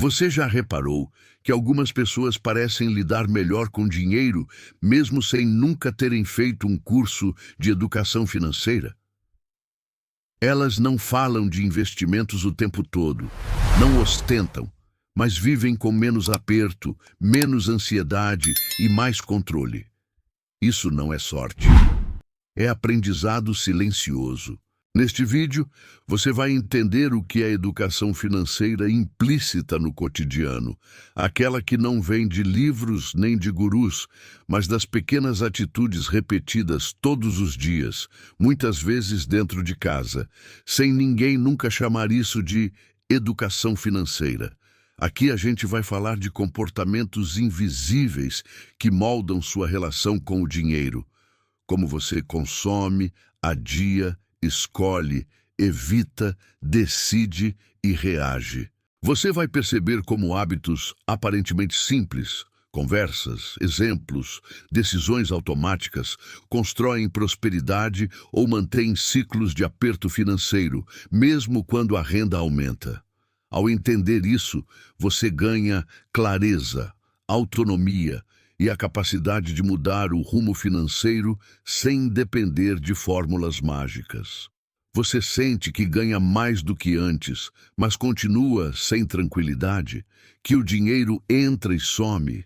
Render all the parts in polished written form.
Você já reparou que algumas pessoas parecem lidar melhor com dinheiro, mesmo sem nunca terem feito um curso de educação financeira? Elas não falam de investimentos o tempo todo, não ostentam, mas vivem com menos aperto, menos ansiedade e mais controle. Isso não é sorte. É aprendizado silencioso. Neste vídeo, você vai entender o que é educação financeira implícita no cotidiano, aquela que não vem de livros nem de gurus, mas das pequenas atitudes repetidas todos os dias, muitas vezes dentro de casa, sem ninguém nunca chamar isso de educação financeira. Aqui a gente vai falar de comportamentos invisíveis que moldam sua relação com o dinheiro. Como você consome, adia, escolhe, evita, decide e reage. Você vai perceber como hábitos aparentemente simples, conversas, exemplos, decisões automáticas, constroem prosperidade ou mantêm ciclos de aperto financeiro, mesmo quando a renda aumenta. Ao entender isso, você ganha clareza, autonomia e a capacidade de mudar o rumo financeiro sem depender de fórmulas mágicas. Você sente que ganha mais do que antes, mas continua sem tranquilidade, que o dinheiro entra e some,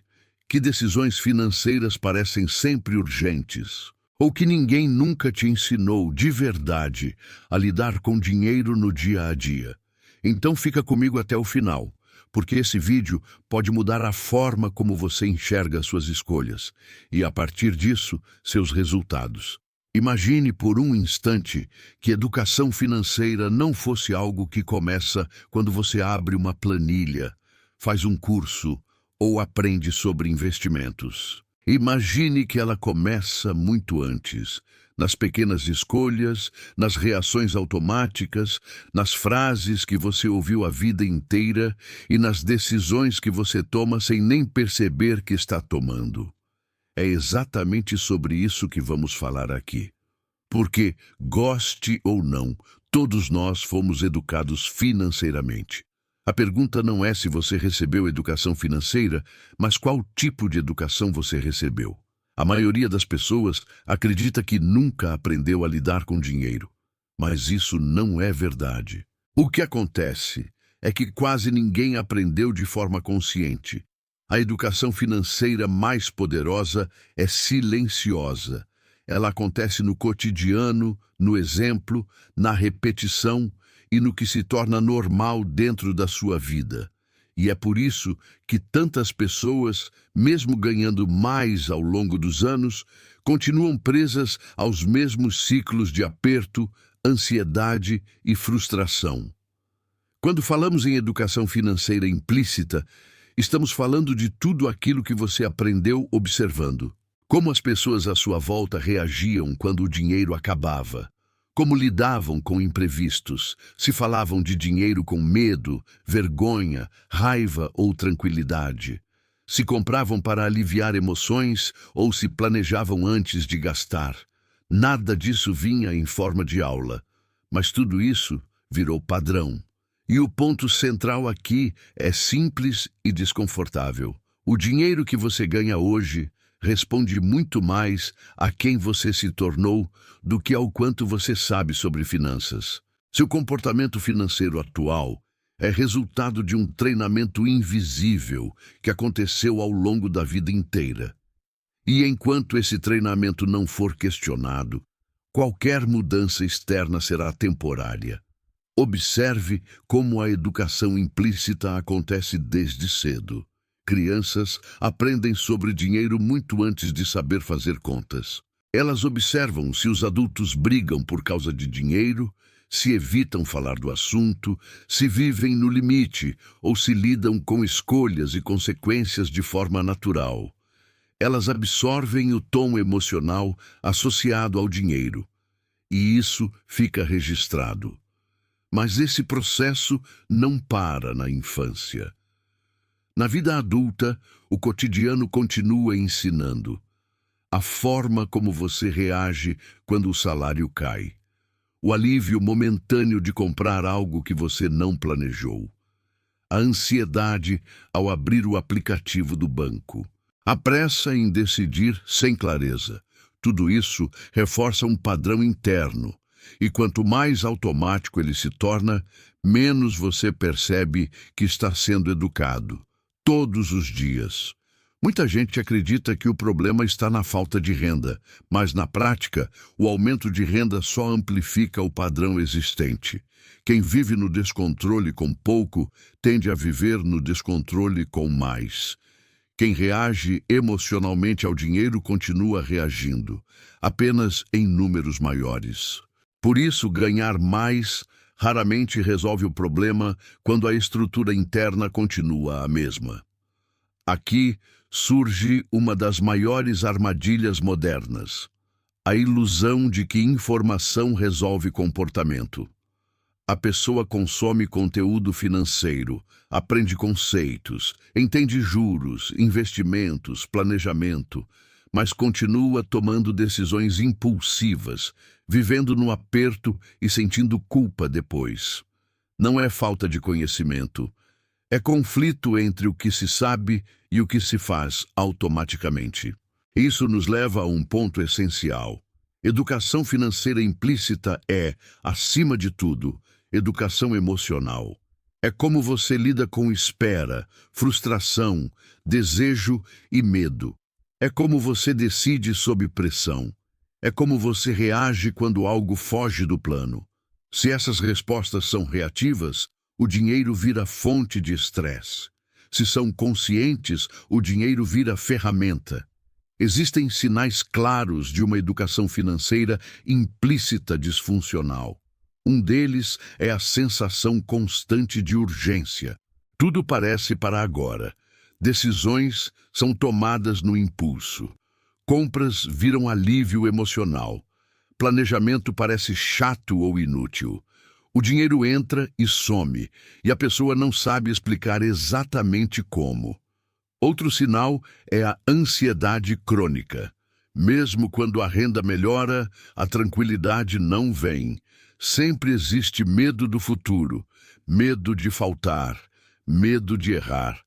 que decisões financeiras parecem sempre urgentes, ou que ninguém nunca te ensinou de verdade a lidar com dinheiro no dia a dia. Então fica comigo até o final, porque esse vídeo pode mudar a forma como você enxerga suas escolhas e, a partir disso, seus resultados. Imagine por um instante que educação financeira não fosse algo que começa quando você abre uma planilha, faz um curso ou aprende sobre investimentos. Imagine que ela começa muito antes, nas pequenas escolhas, nas reações automáticas, nas frases que você ouviu a vida inteira e nas decisões que você toma sem nem perceber que está tomando. É exatamente sobre isso que vamos falar aqui. Porque, goste ou não, todos nós fomos educados financeiramente. A pergunta não é se você recebeu educação financeira, mas qual tipo de educação você recebeu. A maioria das pessoas acredita que nunca aprendeu a lidar com dinheiro, mas isso não é verdade. O que acontece é que quase ninguém aprendeu de forma consciente. A educação financeira mais poderosa é silenciosa. Ela acontece no cotidiano, no exemplo, na repetição e no que se torna normal dentro da sua vida. E é por isso que tantas pessoas, mesmo ganhando mais ao longo dos anos, continuam presas aos mesmos ciclos de aperto, ansiedade e frustração. Quando falamos em educação financeira implícita, estamos falando de tudo aquilo que você aprendeu observando. Como as pessoas à sua volta reagiam quando o dinheiro acabava. Como lidavam com imprevistos, se falavam de dinheiro com medo, vergonha, raiva ou tranquilidade. Se compravam para aliviar emoções ou se planejavam antes de gastar. Nada disso vinha em forma de aula, mas tudo isso virou padrão. E o ponto central aqui é simples e desconfortável. O dinheiro que você ganha hoje responde muito mais a quem você se tornou do que ao quanto você sabe sobre finanças. Seu comportamento financeiro atual é resultado de um treinamento invisível que aconteceu ao longo da vida inteira. E enquanto esse treinamento não for questionado, qualquer mudança externa será temporária. Observe como a educação implícita acontece desde cedo. Crianças aprendem sobre dinheiro muito antes de saber fazer contas. Elas observam se os adultos brigam por causa de dinheiro, se evitam falar do assunto, se vivem no limite ou se lidam com escolhas e consequências de forma natural. Elas absorvem o tom emocional associado ao dinheiro, e isso fica registrado. Mas esse processo não para na infância. Na vida adulta, o cotidiano continua ensinando. A forma como você reage quando o salário cai. O alívio momentâneo de comprar algo que você não planejou. a ansiedade ao abrir o aplicativo do banco, a pressa em decidir sem clareza. Tudo isso reforça um padrão interno, e quanto mais automático ele se torna, menos você percebe que está sendo educado, todos os dias. Muita gente acredita que o problema está na falta de renda, mas na prática, o aumento de renda só amplifica o padrão existente. Quem vive no descontrole com pouco tende a viver no descontrole com mais. Quem reage emocionalmente ao dinheiro continua reagindo, apenas em números maiores. Por isso, ganhar mais raramente resolve o problema quando a estrutura interna continua a mesma. Aqui surge uma das maiores armadilhas modernas: a ilusão de que informação resolve comportamento. A pessoa consome conteúdo financeiro, aprende conceitos, entende juros, investimentos, planejamento, mas continua tomando decisões impulsivas, vivendo no aperto e sentindo culpa depois. Não é falta de conhecimento, é conflito entre o que se sabe e o que se faz automaticamente. Isso nos leva a um ponto essencial. Educação financeira implícita é, acima de tudo, educação emocional. É como você lida com espera, frustração, desejo e medo. É como você decide sob pressão. É como você reage quando algo foge do plano. Se essas respostas são reativas, o dinheiro vira fonte de estresse. Se são conscientes, o dinheiro vira ferramenta. Existem sinais claros de uma educação financeira implícita disfuncional. Um deles é a sensação constante de urgência. Tudo parece para agora. Decisões são tomadas no impulso. Compras viram alívio emocional. Planejamento parece chato ou inútil. O dinheiro entra e some, e a pessoa não sabe explicar exatamente como. Outro sinal é a ansiedade crônica. Mesmo quando a renda melhora, a tranquilidade não vem. Sempre existe medo do futuro, medo de faltar, medo de errar.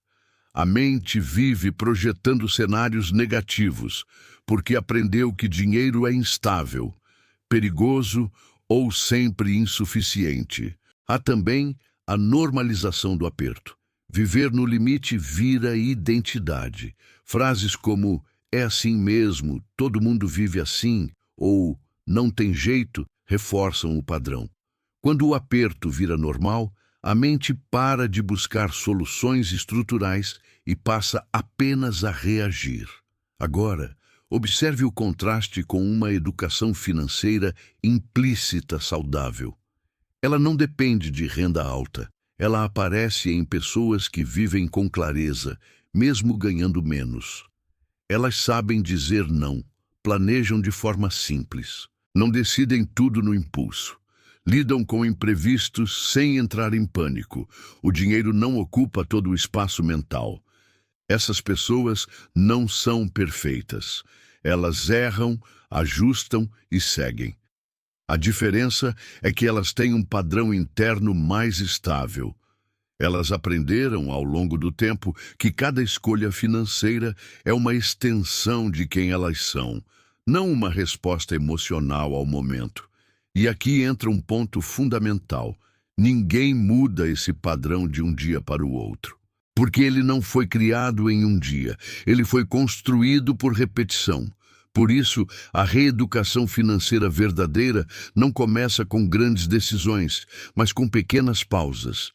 A mente vive projetando cenários negativos, porque aprendeu que dinheiro é instável, perigoso ou sempre insuficiente. Há também a normalização do aperto. Viver no limite vira identidade. Frases como "é assim mesmo, todo mundo vive assim" ou "não tem jeito" reforçam o padrão. Quando o aperto vira normal, a mente para de buscar soluções estruturais e passa apenas a reagir. Agora, observe o contraste com uma educação financeira implícita saudável. Ela não depende de renda alta. Ela aparece em pessoas que vivem com clareza, mesmo ganhando menos. Elas sabem dizer não, planejam de forma simples. Não decidem tudo no impulso. Lidam com imprevistos sem entrar em pânico. O dinheiro não ocupa todo o espaço mental. Essas pessoas não são perfeitas. Elas erram, ajustam e seguem. A diferença é que elas têm um padrão interno mais estável. Elas aprenderam ao longo do tempo que cada escolha financeira é uma extensão de quem elas são, não uma resposta emocional ao momento. E aqui entra um ponto fundamental. Ninguém muda esse padrão de um dia para o outro. Porque ele não foi criado em um dia. Ele foi construído por repetição. Por isso, a reeducação financeira verdadeira não começa com grandes decisões, mas com pequenas pausas.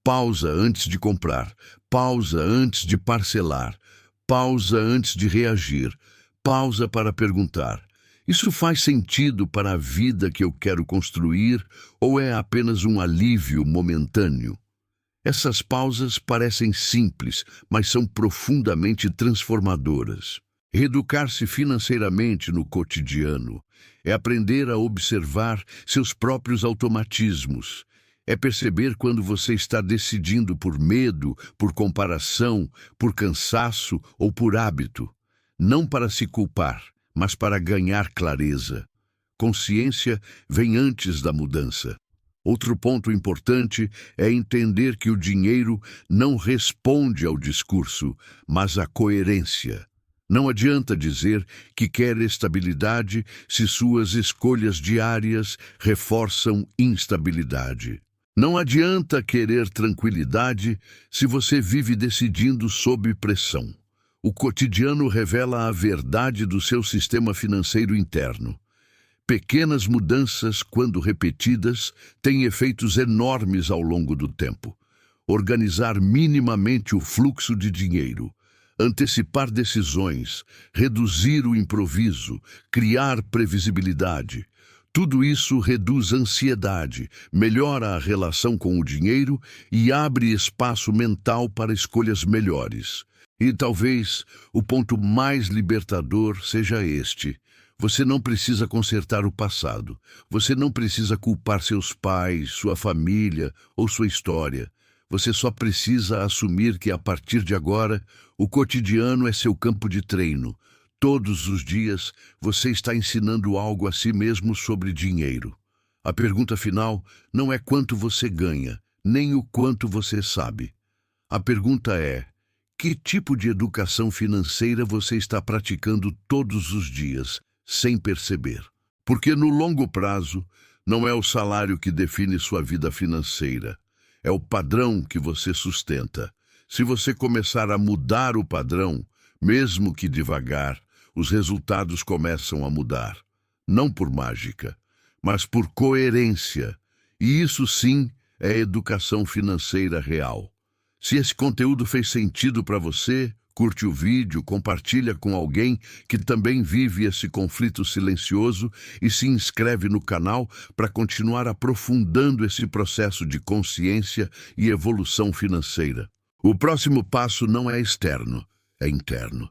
Pausa antes de comprar, pausa antes de parcelar, pausa antes de reagir, pausa para perguntar: isso faz sentido para a vida que eu quero construir ou é apenas um alívio momentâneo? Essas pausas parecem simples, mas são profundamente transformadoras. Reeducar-se financeiramente no cotidiano é aprender a observar seus próprios automatismos. É perceber quando você está decidindo por medo, por comparação, por cansaço ou por hábito. Não para se culpar, mas para ganhar clareza. Consciência vem antes da mudança. Outro ponto importante é entender que o dinheiro não responde ao discurso, mas à coerência. Não adianta dizer que quer estabilidade se suas escolhas diárias reforçam instabilidade. Não adianta querer tranquilidade se você vive decidindo sob pressão. O cotidiano revela a verdade do seu sistema financeiro interno. Pequenas mudanças, quando repetidas, têm efeitos enormes ao longo do tempo. Organizar minimamente o fluxo de dinheiro, antecipar decisões, reduzir o improviso, criar previsibilidade. Tudo isso reduz ansiedade, melhora a relação com o dinheiro e abre espaço mental para escolhas melhores. E talvez o ponto mais libertador seja este. Você não precisa consertar o passado. Você não precisa culpar seus pais, sua família ou sua história. Você só precisa assumir que, a partir de agora, o cotidiano é seu campo de treino. Todos os dias, você está ensinando algo a si mesmo sobre dinheiro. A pergunta final não é quanto você ganha, nem o quanto você sabe. A pergunta é: que tipo de educação financeira você está praticando todos os dias, sem perceber? Porque no longo prazo, não é o salário que define sua vida financeira. É o padrão que você sustenta. Se você começar a mudar o padrão, mesmo que devagar, os resultados começam a mudar. Não por mágica, mas por coerência. E isso sim é educação financeira real. Se esse conteúdo fez sentido para você, curte o vídeo, compartilha com alguém que também vive esse conflito silencioso e se inscreve no canal para continuar aprofundando esse processo de consciência e evolução financeira. O próximo passo não é externo, é interno.